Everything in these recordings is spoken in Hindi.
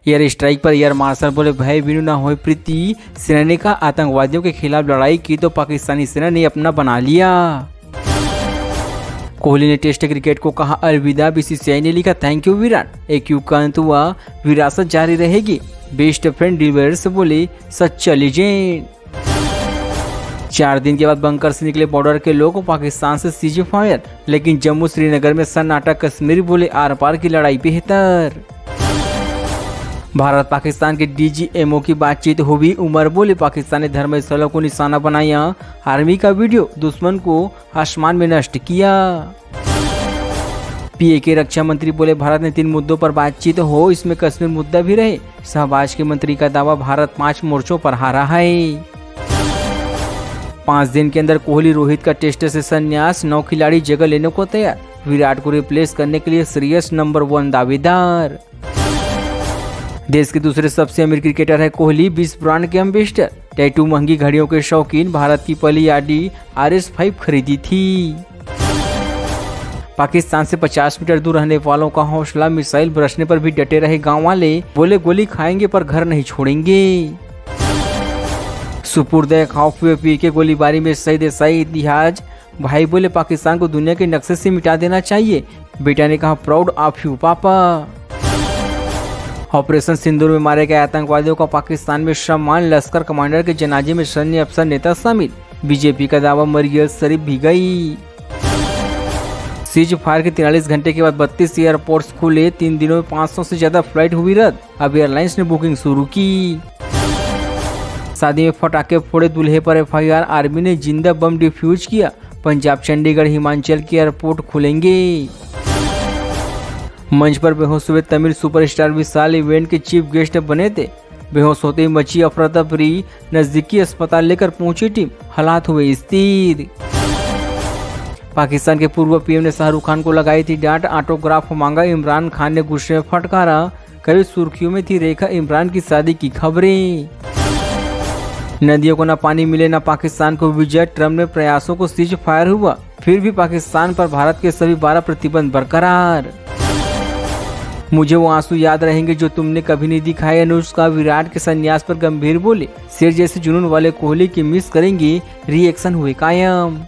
एयर स्ट्राइक पर एयर मार्शल बोले भय बिनु ना हो प्रीति। सेना ने कहा आतंकवादियों के खिलाफ लड़ाई की तो पाकिस्तानी सेना ने अपना बना लिया। कोहली ने टेस्ट क्रिकेट को कहा अलविदा। बीसीसीआई ने लिखा थैंक यू विराट। एक युग का अंत हुआ, विरासत जारी रहेगी। बेस्ट फ्रेंड डिविलियर्स बोले सच्चा लीजेंड। 4 दिन के बाद बंकर से निकले बॉर्डर के लोग, पाकिस्तान से सीज फायर, लेकिन जम्मू श्रीनगर में सन्नाटा। कश्मीर बोले आर पार की लड़ाई बेहतर। भारत पाकिस्तान के डीजीएमओ की बातचीत हुई। उमर बोले पाकिस्तानी धर्मस्थलों को निशाना बनाया। आर्मी का वीडियो, दुश्मन को आसमान में नष्ट किया। पीए के रक्षा मंत्री बोले भारत ने 3 मुद्दों पर बातचीत हो, इसमें कश्मीर मुद्दा भी रहे। शहबाज के मंत्री का दावा, भारत 5 मोर्चों पर हारा है। 5 दिन के अंदर कोहली रोहित का टेस्ट से संन्यास। 9 खिलाड़ी जगह लेने को तैयार। विराट को रिप्लेस करने के लिए श्रेयस नंबर 1 दावेदार। देश के दूसरे सबसे अमीर क्रिकेटर है कोहली, 20 ब्रांड के एम्बेसडर। टैटू, महंगी घड़ियों के शौकीन। भारत की पहली आरडी RS5 खरीदी थी। पाकिस्तान से 50 मीटर दूर रहने वालों का हौसला, मिसाइल बरसने पर भी डटे रहे गांव वाले। बोले गोली खाएंगे पर घर नहीं छोड़ेंगे। सुपुर्द खौफ हुए पी के गोलीबारी में शहीद सईद इतिहाज। भाई बोले पाकिस्तान को दुनिया के नक्शे से मिटा देना चाहिए। बेटा ने कहा प्राउड ऑफ यू पापा। ऑपरेशन सिंदूर में मारे गए आतंकवादियों का पाकिस्तान में सम्मान। लश्कर कमांडर के जनाजे में सैन्य अफसर नेता शामिल। बीजेपी का दावा, मरियम शरीफ भी गई। सीज फायर के 43 घंटे के बाद 32 एयरपोर्ट्स खुले। 3 दिनों में 500 से ज्यादा फ्लाइट हुई रद्द। अब एयरलाइंस ने बुकिंग शुरू की। शादी में पटाखे फोड़े दूल्हे पर FIR। आर्मी ने जिंदा बम डिफ्यूज किया। पंजाब, चंडीगढ़, हिमाचल के एयरपोर्ट खुलेंगे। मंच पर बेहोश हुए तमिल सुपरस्टार विशाल इवेंट के चीफ गेस्ट बने थे। बेहोश होते ही मची अफरा तफरी। नजदीकी अस्पताल लेकर पहुंची टीम, हालात हुए स्थिर। पाकिस्तान के पूर्व पीएम ने शाहरुख खान को लगाई थी डांट। ऑटोग्राफ मांगा, इमरान खान ने गुस्से में फटकारा। कई सुर्खियों में थी रेखा इमरान की शादी की खबरें। नदियों को न पानी मिले न पाकिस्तान को विजय। ट्रम्प ने प्रयासों को सीज फायर हुआ, फिर भी पाकिस्तान पर भारत के सभी 12 प्रतिबंध बरकरार। मुझे वो आंसू याद रहेंगे जो तुमने कभी नहीं दिखाए। अनुष्का विराट के संन्यास पर गंभीर बोले। शेर जैसे जुनून वाले कोहली की मिस करेंगे। रिएक्शन हुए कायम।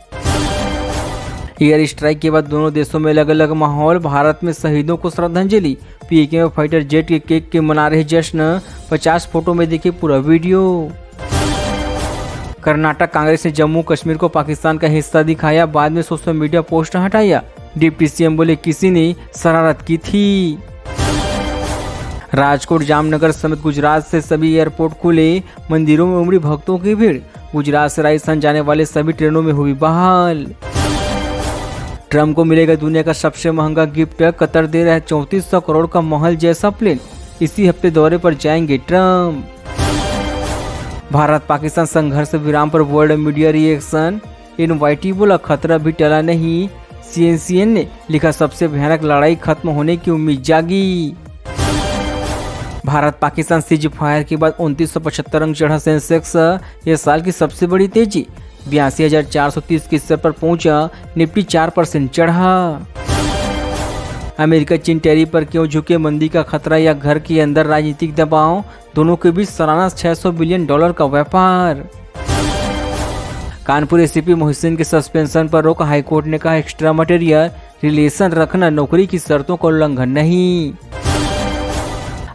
एयर स्ट्राइक के बाद दोनों देशों में अलग अलग माहौल। भारत में शहीदों को श्रद्धांजलि। पीके में फाइटर जेट के केक के मना रहे जश्न। 50 फोटो में देखिए पूरा वीडियो। कर्नाटक कांग्रेस ने जम्मू कश्मीर को पाकिस्तान का हिस्सा दिखाया, बाद में सोशल मीडिया पोस्ट हटाया। डिप्टी सीएम बोले किसी ने शरारत की थी। राजकोट, जामनगर समेत गुजरात से सभी एयरपोर्ट खुले। मंदिरों में उमड़ी भक्तों की भीड़। गुजरात से राजस्थान जाने वाले सभी ट्रेनों में हुई बहाल। ट्रम्प को मिलेगा दुनिया का सबसे महंगा गिफ्ट। कतर दे रहा है 3400 करोड़ का महल जैसा प्लेन। इसी हफ्ते दौरे पर जाएंगे ट्रम्प। भारत पाकिस्तान संघर्ष विराम पर वर्ल्ड मीडिया रिएक्शन। NYT बोला खतरा भी टला नहीं। CNCN ने लिखा सबसे भयानक लड़ाई खत्म होने की उम्मीद जागी। भारत पाकिस्तान सीज फायर के बाद 2975 अंक चढ़ा सेंसेक्स। यह साल की सबसे बड़ी तेजी। 82,430 के स्तर पर पहुंचा। निफ्टी 4% चढ़ा। अमेरिका चीन टैरिफ पर क्यों झुके, मंदी का खतरा या घर के अंदर राजनीतिक दबाव। दोनों के बीच सालाना $600 बिलियन का व्यापार। कानपुर एसीपी मोहसिन के सस्पेंशन पर रोक। हाईकोर्ट ने कहा एक्स्ट्रा मटेरियल रिलेशन रखना नौकरी की शर्तों का उल्लंघन नहीं।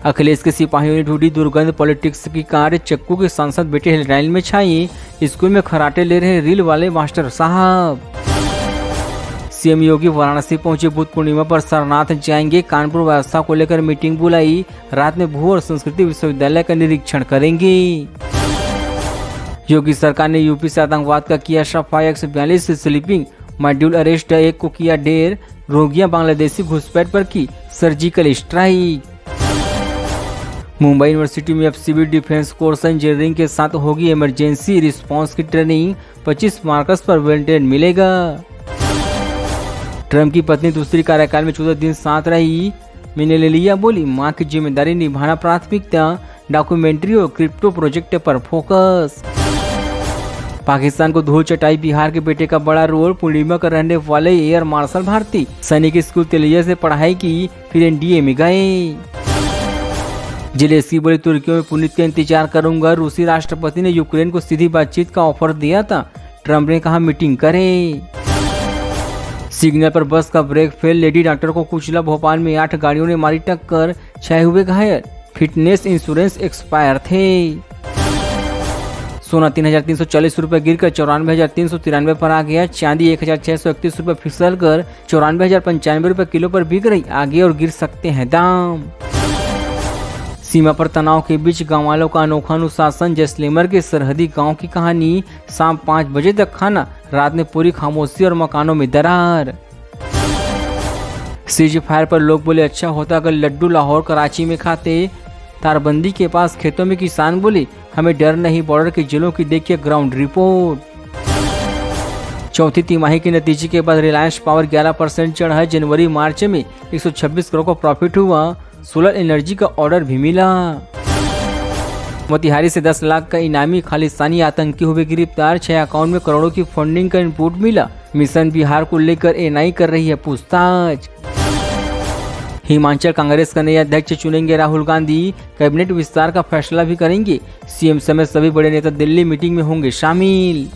अखिलेश के सिपाहियों ने ढूंढी दुर्गंध पॉलिटिक्स की कार। चक्कू के सांसद बेटे हेडलाइन में छाई। स्कूल में खराटे ले रहे रील वाले मास्टर साहब। सीएम योगी वाराणसी पहुंचे। बुद्ध पूर्णिमा पर सारनाथ जाएंगे। कानपुर व्यवस्था को लेकर मीटिंग बुलाई। रात में भू और संस्कृति विश्वविद्यालय का निरीक्षण करेंगे। योगी सरकार ने यूपी से आतंकवाद का किया सफाया। 142 स्लीपिंग मॉड्यूल अरेस्ट। 1 को किया ढेर। रोगियां बांग्लादेशी घुसपैठ पर की सर्जिकल स्ट्राइक। मुंबई यूनिवर्सिटी में अब सिविल डिफेंस कोर्स इंजीनियरिंग के साथ होगी इमरजेंसी रिस्पांस की ट्रेनिंग। 25 मार्कस पर वेल्टेन मिलेगा। ट्रम्प की पत्नी दूसरी कार्यकाल में 14 दिन साथ रही। मिनेलिया बोली मां की जिम्मेदारी निभाना प्राथमिकता। डॉक्यूमेंट्री और क्रिप्टो प्रोजेक्ट पर फोकस। पाकिस्तान को धूल चटाई। बिहार के बेटे का बड़ा रोल। पूर्णिमा का रहने वाले एयर मार्शल भारती सैनिक स्कूल तेलिया से पढ़ाई की, फिर NDA में गए। जेलेंस्की बोले तुर्की में पुतिन का इंतजार करूंगा। रूसी राष्ट्रपति ने यूक्रेन को सीधी बातचीत का ऑफर दिया था। ट्रंप ने कहा मीटिंग करें। सिग्नल पर बस का ब्रेक फेल, लेडी डॉक्टर को कुचला। भोपाल में 8 गाड़ियों ने मारी टक्कर, 6 हुए घायल। फिटनेस इंश्योरेंस एक्सपायर थे। सोना 3,340 रुपये गिरकर 94,393 पर आ गया। चांदी 1,631 रुपये फिसल कर 94,095 रुपये किलो पर बिक रही। आगे और गिर सकते हैं दाम। सीमा पर तनाव के बीच गांव वालों का अनोखा अनुशासन। जैसलमेर के सरहदी गांव की कहानी। शाम 5 बजे तक खाना, रात में पूरी खामोशी और मकानों में दरार। सीज फायर पर लोग बोले अच्छा होता अगर लड्डू लाहौर कराची में खाते। तारबंदी के पास खेतों में किसान बोले हमें डर नहीं, बॉर्डर की जेलों की देखिए ग्राउंड रिपोर्ट। चौथी तिमाही के नतीजे के बाद रिलायंस पावर 11% चढ़ा है। जनवरी मार्च में 126 करोड़ का प्रॉफिट हुआ। सोलर एनर्जी का ऑर्डर भी मिला। मोतिहारी से 10 लाख का इनामी खालिस्तानी आतंकी हुए गिरफ्तार। 6 अकाउंट में करोड़ों की फंडिंग का इनपुट मिला। मिशन बिहार को लेकर एनआई कर रही है पूछताछ। हिमाचल कांग्रेस का नए अध्यक्ष चुनेंगे राहुल गांधी। कैबिनेट विस्तार का फैसला भी करेंगे। सीएम समेत सभी बड़े नेता दिल्ली मीटिंग में होंगे शामिल।